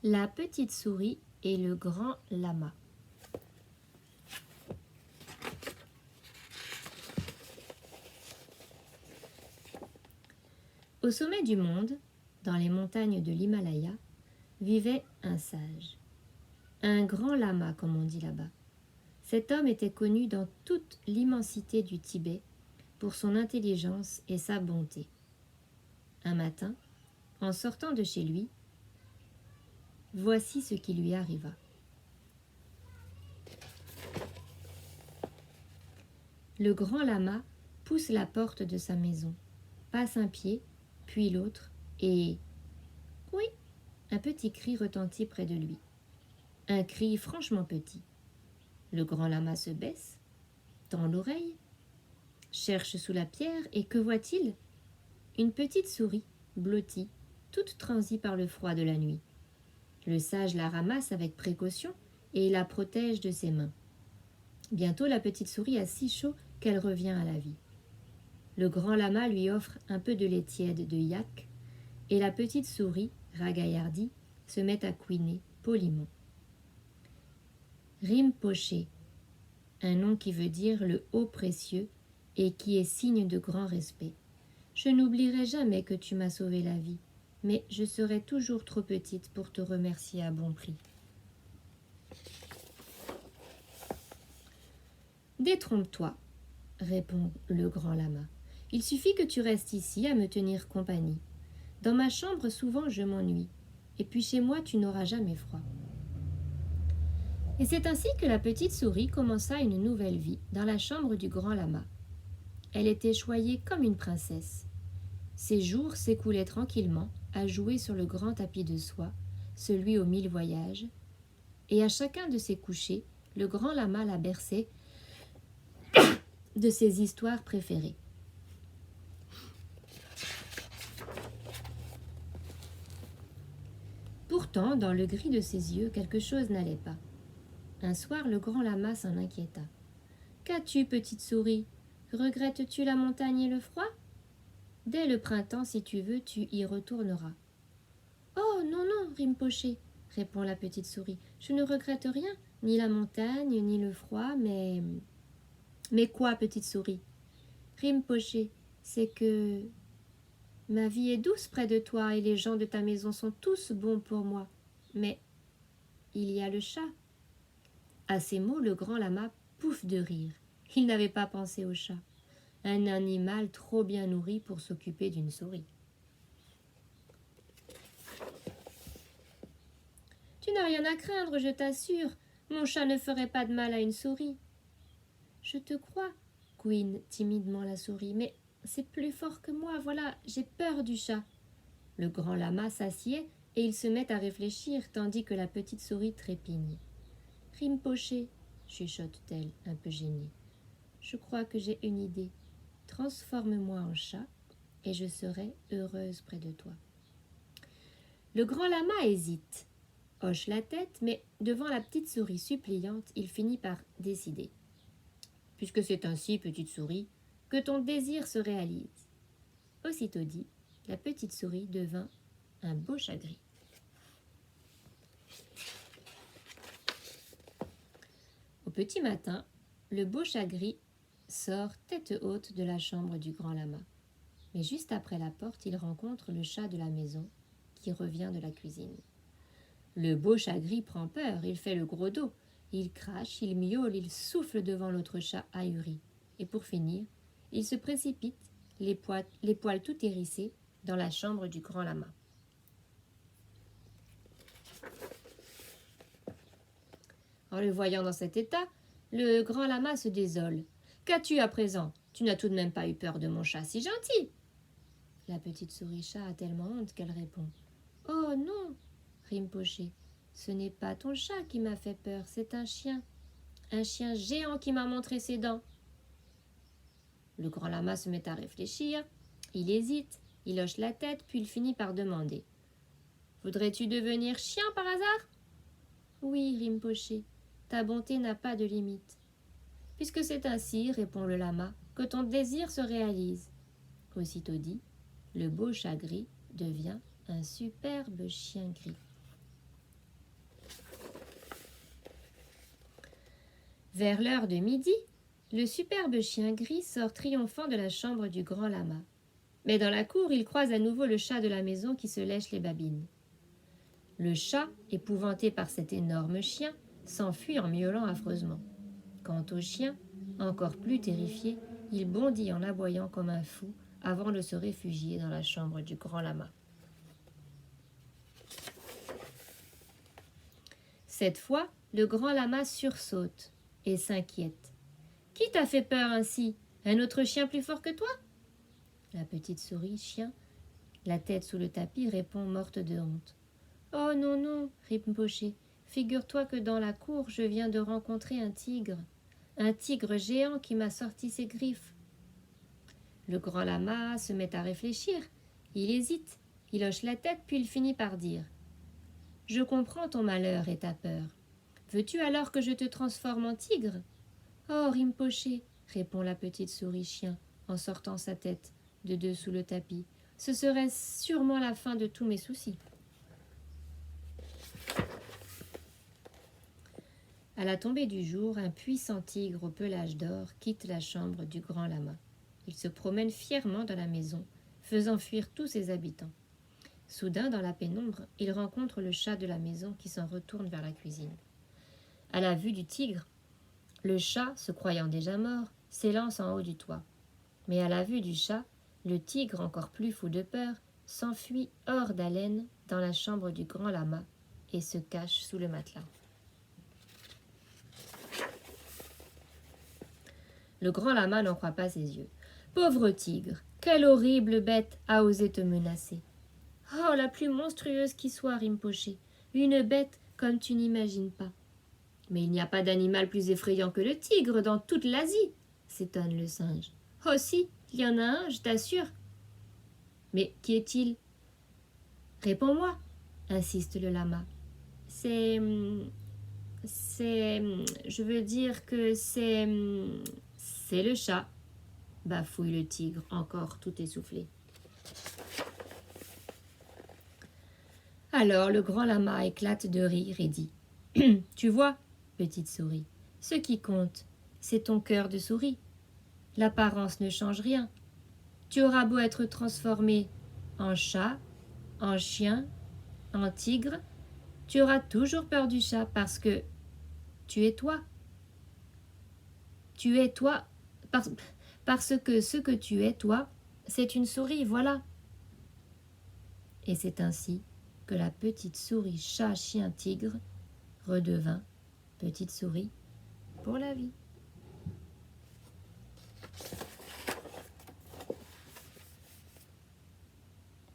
La petite souris et le grand lama. Au sommet du monde, dans les montagnes de l'Himalaya, vivait un sage. Un grand lama, comme on dit là-bas. Cet homme était connu dans toute l'immensité du Tibet pour son intelligence et sa bonté. Un matin, en sortant de chez lui, voici ce qui lui arriva. Le grand lama pousse la porte de sa maison, passe un pied, puis l'autre, et oui, un petit cri retentit près de lui. Un cri franchement petit. Le grand lama se baisse, tend l'oreille, cherche sous la pierre, et que voit-il? Une petite souris, blottie, toute transie par le froid de la nuit. Le sage la ramasse avec précaution et la protège de ses mains. Bientôt, la petite souris a si chaud qu'elle revient à la vie. Le grand lama lui offre un peu de lait tiède de yak et la petite souris, ragaillardie, se met à couiner poliment. Rinpoché, un nom qui veut dire le haut précieux et qui est signe de grand respect. Je n'oublierai jamais que tu m'as sauvé la vie, mais je serai toujours trop petite pour te remercier à bon prix. Détrompe-toi, répond le grand lama. Il suffit que tu restes ici à me tenir compagnie. Dans ma chambre, souvent, je m'ennuie. Et puis chez moi, tu n'auras jamais froid. Et c'est ainsi que la petite souris commença une nouvelle vie dans la chambre du grand lama. Elle était choyée comme une princesse. Ses jours s'écoulaient tranquillement à jouer sur le grand tapis de soie, celui aux 1000 voyages, et à chacun de ses couchers, le grand lama la berçait de ses histoires préférées. Pourtant, dans le gris de ses yeux, quelque chose n'allait pas. Un soir, le grand lama s'en inquiéta. « Qu'as-tu, petite souris? Regrettes-tu la montagne et le froid? Dès le printemps, si tu veux, tu y retourneras. »« Oh, non, non, Rinpoché, répond la petite souris. Je ne regrette rien, ni la montagne, ni le froid, mais... » Mais quoi, petite souris? Rinpoché, c'est que ma vie est douce près de toi et les gens de ta maison sont tous bons pour moi. Mais il y a le chat. À ces mots, le grand lama pouffe de rire. Il n'avait pas pensé au chat. Un animal trop bien nourri pour s'occuper d'une souris. Tu n'as rien à craindre, je t'assure. Mon chat ne ferait pas de mal à une souris. Je te crois, couine timidement la souris, mais c'est plus fort que moi, voilà, j'ai peur du chat. Le grand lama s'assied et il se met à réfléchir tandis que la petite souris trépigne. Rinpoché, chuchote-t-elle, un peu gênée. Je crois que j'ai une idée. Transforme-moi en chat et je serai heureuse près de toi. Le grand lama hésite, hoche la tête, mais devant la petite souris suppliante, il finit par décider. Puisque c'est ainsi, petite souris, que ton désir se réalise. Aussitôt dit, la petite souris devint un beau chat gris. Au petit matin, le beau chat gris sort tête haute de la chambre du grand lama. Mais juste après la porte, il rencontre le chat de la maison qui revient de la cuisine. Le beau chat gris prend peur, il fait le gros dos. Il crache, il miaule, il souffle devant l'autre chat ahuri. Et pour finir, il se précipite, les poils tout hérissés, dans la chambre du grand lama. En le voyant dans cet état, le grand lama se désole. « Qu'as-tu à présent? Tu n'as tout de même pas eu peur de mon chat si gentil ?» La petite souris chat a tellement honte qu'elle répond. « Oh non, Rinpoché, ce n'est pas ton chat qui m'a fait peur, c'est un chien géant qui m'a montré ses dents. » Le grand lama se met à réfléchir, il hésite, il hoche la tête, puis il finit par demander. « Voudrais-tu devenir chien par hasard ?»« Oui, Rinpoché, ta bonté n'a pas de limite. »« Puisque c'est ainsi, répond le lama, que ton désir se réalise. » Aussitôt dit, le beau chat gris devient un superbe chien gris. Vers l'heure de midi, le superbe chien gris sort triomphant de la chambre du grand lama. Mais dans la cour, il croise à nouveau le chat de la maison qui se lèche les babines. Le chat, épouvanté par cet énorme chien, s'enfuit en miaulant affreusement. Quant au chien, encore plus terrifié, il bondit en aboyant comme un fou avant de se réfugier dans la chambre du grand lama. Cette fois, le grand lama sursaute et s'inquiète. « Qui t'a fait peur ainsi? Un autre chien plus fort que toi ?» La petite souris chien, la tête sous le tapis, répond morte de honte. « Oh non, non, Rinpoché, figure-toi que dans la cour, je viens de rencontrer un tigre géant qui m'a sorti ses griffes. » Le grand lama se met à réfléchir. Il hésite, il hoche la tête, puis il finit par dire « Je comprends ton malheur et ta peur. Veux-tu alors que je te transforme en tigre ?»« Oh, Rinpoché, répond la petite souris chien en sortant sa tête de dessous le tapis. Ce serait sûrement la fin de tous mes soucis. À la tombée du jour, un puissant tigre au pelage d'or quitte la chambre du grand lama. Il se promène fièrement dans la maison, faisant fuir tous ses habitants. Soudain, dans la pénombre, il rencontre le chat de la maison qui s'en retourne vers la cuisine. À la vue du tigre, le chat, se croyant déjà mort, s'élance en haut du toit. Mais à la vue du chat, le tigre, encore plus fou de peur, s'enfuit hors d'haleine dans la chambre du grand lama et se cache sous le matelas. Le grand lama n'en croit pas ses yeux. « Pauvre tigre, quelle horrible bête a osé te menacer !»« Oh, la plus monstrueuse qui soit, Rinpoché, une bête comme tu n'imagines pas. »« Mais il n'y a pas d'animal plus effrayant que le tigre dans toute l'Asie, » s'étonne le singe. « Oh si, il y en a un, je t'assure. »« Mais qui est-il ?»« Réponds-moi, » insiste le lama. « je veux dire que c'est le chat, » bafouille le tigre, encore tout essoufflé. Alors le grand lama éclate de rire et dit « Tu vois, petite souris, ce qui compte, c'est ton cœur de souris. L'apparence ne change rien. Tu auras beau être transformé en chat, en chien, en tigre, tu auras toujours peur du chat parce que tu es toi. Tu es toi parce que ce que tu es, toi, c'est une souris, voilà. » Et c'est ainsi que la petite souris chat-chien-tigre redevint petite souris pour la vie.